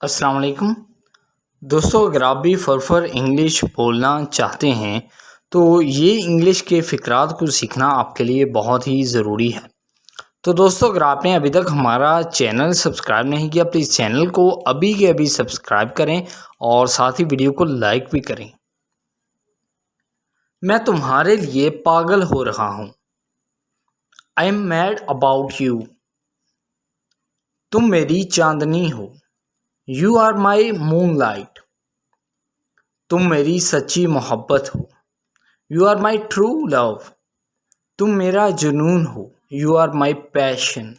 अस्सलाम वालेकुम दोस्तों, अगर आप भी फरफर इंग्लिश बोलना चाहते हैं तो ये इंग्लिश के फ़िक्रात को सीखना आपके लिए बहुत ही ज़रूरी है। तो दोस्तों, अगर आपने अभी तक हमारा चैनल सब्सक्राइब नहीं किया, प्लीज़ चैनल को अभी के अभी सब्सक्राइब करें और साथ ही वीडियो को लाइक भी करें। मैं तुम्हारे लिए पागल हो रहा हूँ। I am mad about you. तुम मेरी चांदनी हो। You are my moonlight. तुम मेरी सच्ची मोहब्बत हो। You are my true love. तुम मेरा जुनून हो। You are my passion.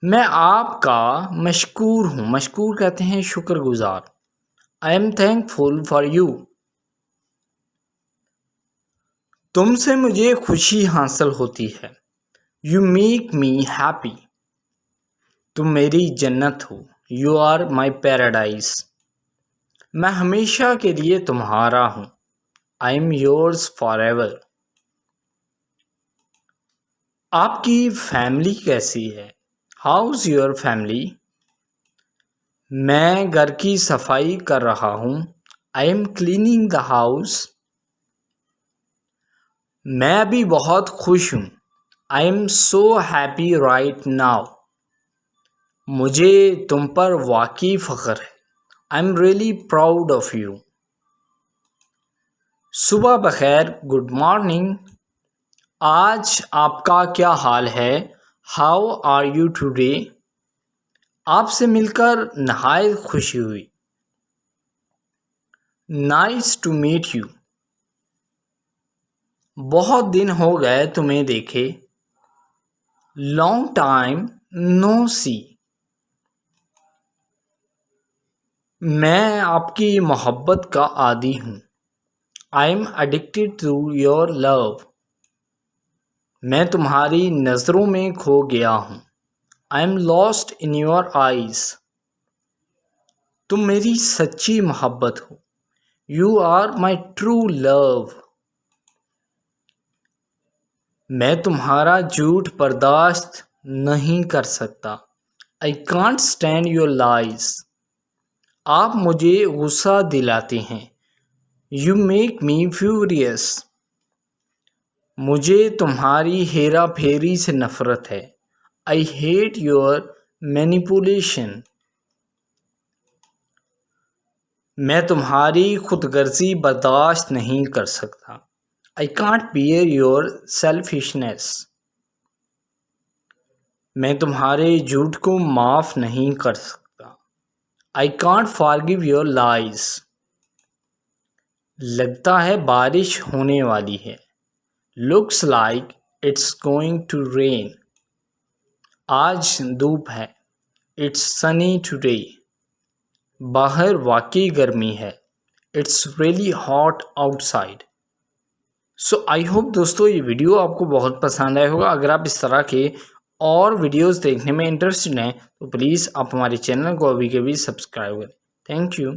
मैं आपका मशकूर हूँ। मशकूर कहते हैं शुक्रगुजार। I am thankful for you. तुमसे मुझे खुशी हासिल होती है। You make me happy. तुम मेरी जन्नत हो। You are my paradise. मैं हमेशा के लिए तुम्हारा हूँ। I am yours forever. आपकी फैमिली कैसी है? How's your family? मैं घर की सफाई कर रहा हूँ। I am cleaning the house. मैं अभी बहुत खुश हूँ। I am so happy right now. मुझे तुम पर वाकई फ़ख्र है। I am really proud of you. सुबह बखैर, गुड मॉर्निंग। आज आपका क्या हाल है? How are you today? आपसे मिलकर नहायत खुशी हुई। Nice to meet you. बहुत दिन हो गए तुम्हें देखे। Long time no see. मैं आपकी मोहब्बत का आदी हूँ। I am addicted to your love. मैं तुम्हारी नज़रों में खो गया हूँ। I am lost in your eyes. तुम मेरी सच्ची मोहब्बत हो। You are my true love. मैं तुम्हारा झूठ बर्दाश्त नहीं कर सकता। I can't stand your lies. आप मुझे गुस्सा दिलाते हैं। You make me furious. मुझे तुम्हारी हेरा फेरी से नफ़रत है। I hate your manipulation. मैं तुम्हारी खुदगर्जी बर्दाश्त नहीं कर सकता। I can't bear your selfishness. मैं तुम्हारे झूठ को माफ़ नहीं कर सकता। I can't forgive your lies. लगता है बारिश होने वाली है। Looks like it's going to rain. आज धूप है। It's sunny today. बाहर वाकई गर्मी है। It's really hot outside. So I hope दोस्तों, ये वीडियो आपको बहुत पसंद आया होगा। अगर आप इस तरह के और वीडियोस देखने में इंटरेस्टेड हैं तो प्लीज़ आप हमारे चैनल को अभी के अभी सब्सक्राइब करें। Thank you.